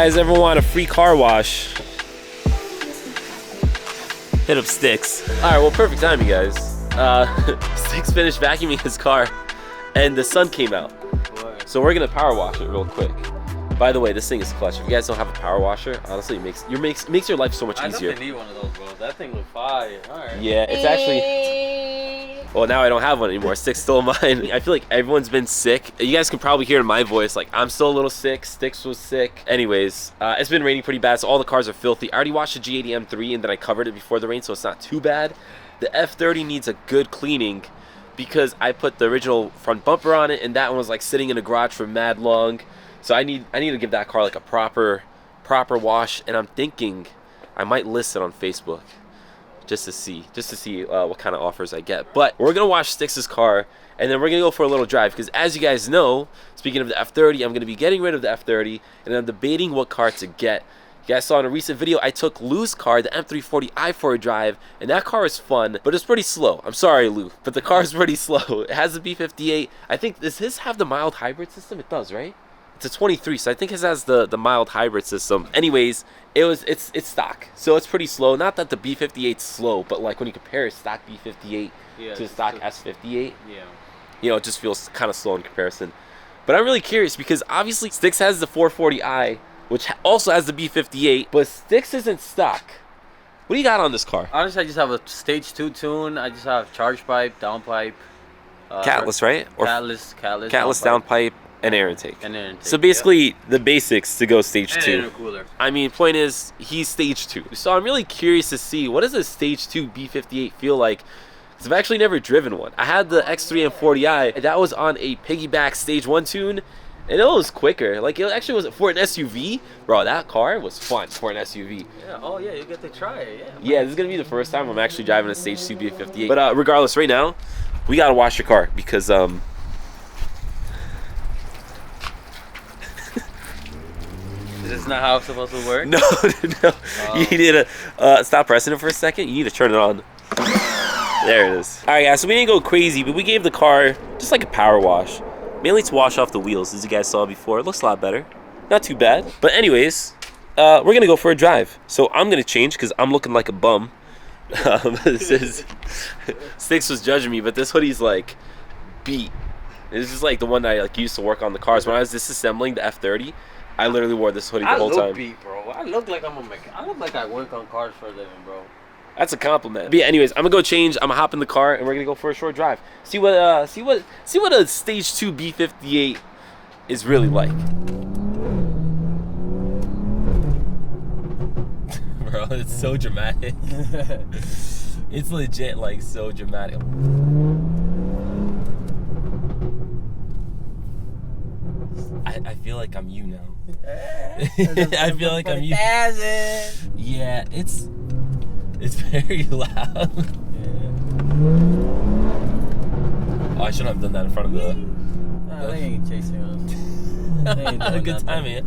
guys ever want a free car wash, hit up Sticks. Alright, well, perfect time, you guys. Sticks finished vacuuming his car and the sun came out. So we're gonna power wash it real quick. By the way, this thing is clutch. If you guys don't have a power washer, honestly, it makes your life so much easier. I definitely need one of those, bro. That thing was fire. Alright. Yeah, it's actually... Well, now I don't have one anymore. Sticks stole mine. I feel like everyone's been sick. You guys can probably hear in my voice, like, I'm still a little sick. Sticks was sick. Anyways, it's been raining pretty bad, so all the cars are filthy. I already washed the G80 M3, and then I covered it before the rain, so it's not too bad. The F30 needs a good cleaning because I put the original front bumper on it, and that one was, like, sitting in a garage for mad long. So I need to give that car, like, a proper wash, and I'm thinking I might list it on Facebook. Just to see what kind of offers I get. But we're gonna wash Sticks' car, and then we're gonna go for a little drive, because as you guys know, speaking of the F30, I'm gonna be getting rid of the F30, and I'm debating what car to get. You guys saw in a recent video I took Lou's car, the M340i, for a drive, and that car is fun, but it's pretty slow. I'm sorry, Lou, but the car is pretty slow. It has a B58. I think, does his have the mild hybrid system? It does, right? It's a 23, so I think it has the mild hybrid system. Anyways, it's stock, so it's pretty slow. Not that the B58's slow, but like when you compare stock B58 to stock S58, you know, it just feels kind of slow in comparison. But I'm really curious because obviously Sticks has the 440i, which also has the B58, but Sticks isn't stock. What do you got on this car? Honestly, I just have a stage 2 tune. I just have charge pipe, down pipe. Catless, right? Or catless down pipe. And air intake. So yeah. basically, the basics to go stage 2. Intercooler. I mean, point is, he's stage 2. So I'm really curious to see, what does a stage 2 B58 feel like? Because I've actually never driven one. I had the X3 M40i, and that was on a piggyback stage 1 tune, and it was quicker. Like, it actually was for an SUV. Bro, that car was fun for an SUV. Yeah, oh yeah, you get to try it, yeah. Yeah, this is going to be the first time I'm actually driving a stage 2 B58. But regardless, right now, we got to wash your car, because, Is this not how it's supposed to work? No. You need to stop pressing it for a second. You need to turn it on. There it is. All right, guys, so we didn't go crazy, but we gave the car just like a power wash. Mainly to wash off the wheels, as you guys saw before. It looks a lot better. Not too bad. But anyways, we're going to go for a drive. So I'm going to change because I'm looking like a bum. This is... Sticks was judging me, but this hoodie's like beat. This is like the one that I used to work on the cars. When I was disassembling the F30, I literally wore this hoodie the whole time. I look beat, bro. I look like I'm a mechanic. I look like I work on cars for a living, bro. That's a compliment. But yeah, anyways, I'm gonna go change. I'm gonna hop in the car and we're gonna go for a short drive. See what a stage 2 B58 is really like. Bro, it's so dramatic. It's legit like so dramatic. I feel like I'm you now. I feel like I'm you. Yeah, it's very loud. Oh, I shouldn't have done that in front of the... They ain't chasing us. They ain't Had a good nothing. time, man.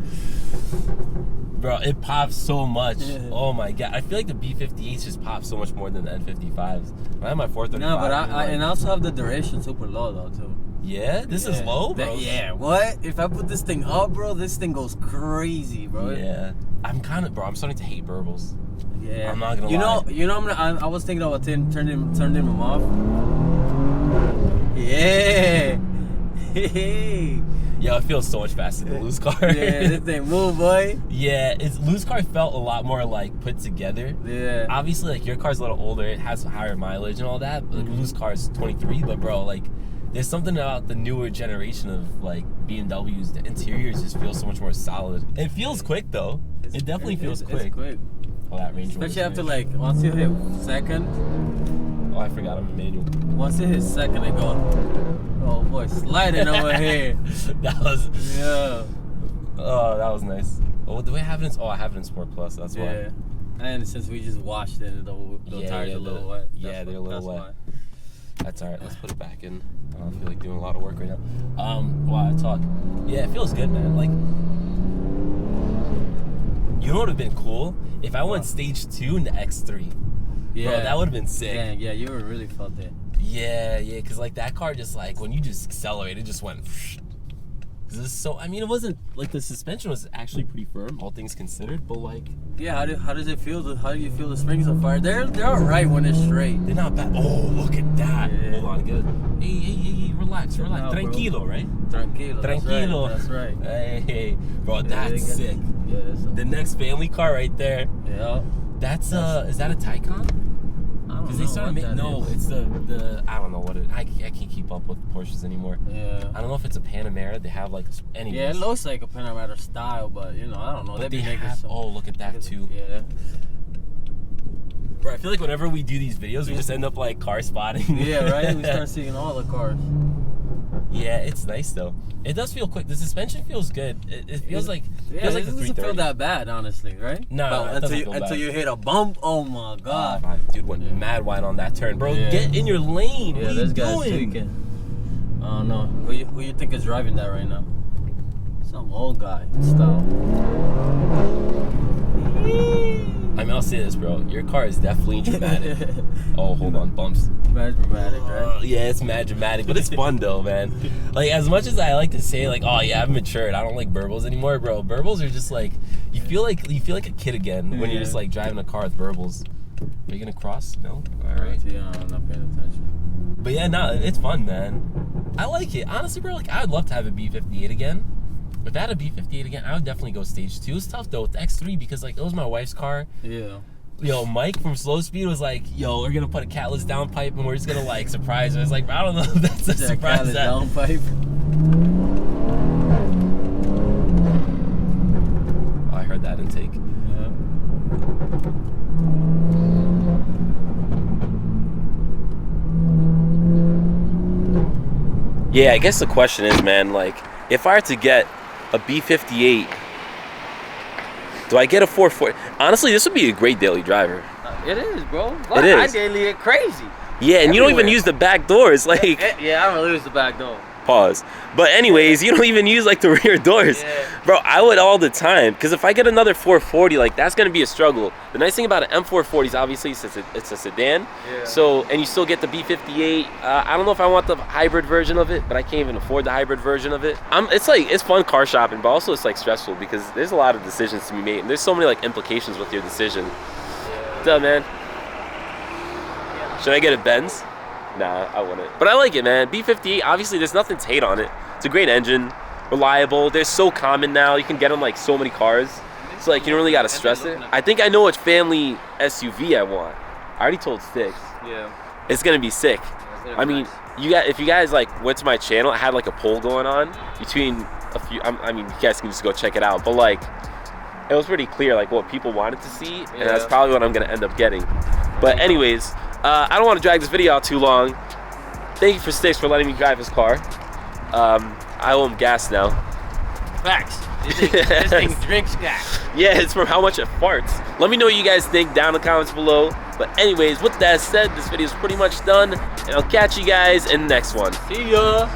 Bro, it pops so much. Oh my god. I feel like the B58s just pop so much more than the N55s. I have my 435. No, but I also have the duration super low though too. Yeah? This is low, bro? Yeah, what? If I put this thing up, bro, this thing goes crazy, bro. Yeah. I'm starting to hate burbles. Yeah. I'm not gonna lie. You know, I was thinking about turning them off. Yeah. Yo, it feels so much faster than Lou's car. Yeah, this thing move, boy. Yeah, Lou's car felt a lot more like put together. Yeah. Obviously, like your car's a little older, it has higher mileage and all that. But like, Lou's car is 23, but bro, like there's something about the newer generation of like BMWs. The interiors just feel so much more solid. It feels quick though. It definitely feels quick. It's quick. Oh, that Range Rover. Especially after like once you hit second. Oh, I forgot I'm a manual. Once it hits second, it goes. Oh boy, sliding over here. That was. Yeah. Oh, that was nice. Oh, do I have it in? Oh, I have it in Sport Plus. That's why. Yeah. And since we just washed it, the tires are a little wet. Yeah, they're a little wet. Why. That's alright. Let's put it back in. I don't feel like doing a lot of work right now. While I talk. Yeah, it feels good, man. Like, you know what would have been cool if I went stage 2 in the X3. Yeah, bro, that would have been sick. Yeah, you would really felt it. Yeah, because like that car just like when you just accelerate, it just went. Cause it's so, I mean, it wasn't like the suspension was actually pretty firm, all things considered, but like. Yeah, how does it feel? How do you feel the springs on fire? They're alright when it's straight. They're not bad. Oh, look at that. Yeah. Hold on, get it. Hey, relax. No, Tranquilo, bro. right? Tranquilo. That's right. Hey, bro, that's sick. Yeah, The next family car right there. Yeah. That's is that a Taycan? Because they started making, no, it's the I don't know what it, I can't keep up with Porsches anymore. Yeah. I don't know if it's a Panamera. They have like, anyways. Yeah, it looks like a Panamera style, but you know, I don't know. But They they be making have, some. oh, look at that too. Yeah. Bro, I feel like whenever we do these videos, we just end up like car spotting. Yeah, right? We start seeing all the cars. Yeah, it's nice though. It does feel quick. The suspension feels good. It feels like feels like it the doesn't 330. feel that bad, honestly, right? No, it doesn't feel bad. Until you hit a bump. Oh my god. Dude went mad wide on that turn, bro. Yeah. Get in your lane. Yeah, what are this you guy's doing? tweaking. I don't know. Who you think is driving that right now? Some old guy style. I mean, I'll say this, bro. Your car is definitely dramatic. Oh, hold on, bumps. Mad dramatic, right? Yeah, it's mad dramatic, but it's fun though, man. Like, as much as I like to say, like, oh yeah, I've matured. I don't like burbles anymore, bro. Burbles are just like you feel like a kid again when you're just like driving a car with burbles. Are you gonna cross? No. All right. Yeah, I'm not paying attention. But yeah, no, it's fun, man. I like it, honestly, bro. Like, I'd love to have a B58 again. If I had a B58 again, I would definitely go stage 2. It's tough though with the X3 because like it was my wife's car. Yeah. Yo, Mike from Slow Speed was like, yo, we're gonna put a catalyst downpipe and we're just gonna like surprise her. It's like, I don't know if that's a surprise. Downpipe. Oh, I heard that intake. Yeah, I guess the question is, man, like, if I were to get a B58, do I get a 440? Honestly, this would be a great daily driver. It is, bro. It is. I daily get crazy. Yeah, and you don't even use the back doors, like. Yeah, I don't really use the back door. Pause. But anyways, you don't even use like the rear doors. Yeah. Bro, I would all the time. Because if I get another 440, like that's going to be a struggle. The nice thing about an M440 is obviously it's a sedan. Yeah. So, and you still get the B58. I don't know if I want the hybrid version of it, but I can't even afford the hybrid version of it. It's fun car shopping, but also it's like stressful because there's a lot of decisions to be made. And there's so many like implications with your decision. Yeah. What's up, man? Should I get a Benz? Nah, I wouldn't. But I like it, man. B58, obviously there's nothing to hate on it. It's a great engine, reliable. They're so common now. You can get them like so many cars. So like you don't really gotta stress it. I think I know which family SUV I want. I already told Sticks. Yeah. It's gonna be sick. I mean, if you guys like went to my channel, I had like a poll going on between a few. I mean, you guys can just go check it out. But like, it was pretty clear like what people wanted to see, and that's probably what I'm gonna end up getting. But anyways, I don't want to drag this video out too long. Thank you for Sticks for letting me drive his car. I owe him gas now. Facts. This thing drinks gas. Yeah, it's from how much it farts. Let me know what you guys think down in the comments below. But anyways, with that said, this video is pretty much done. And I'll catch you guys in the next one. See ya.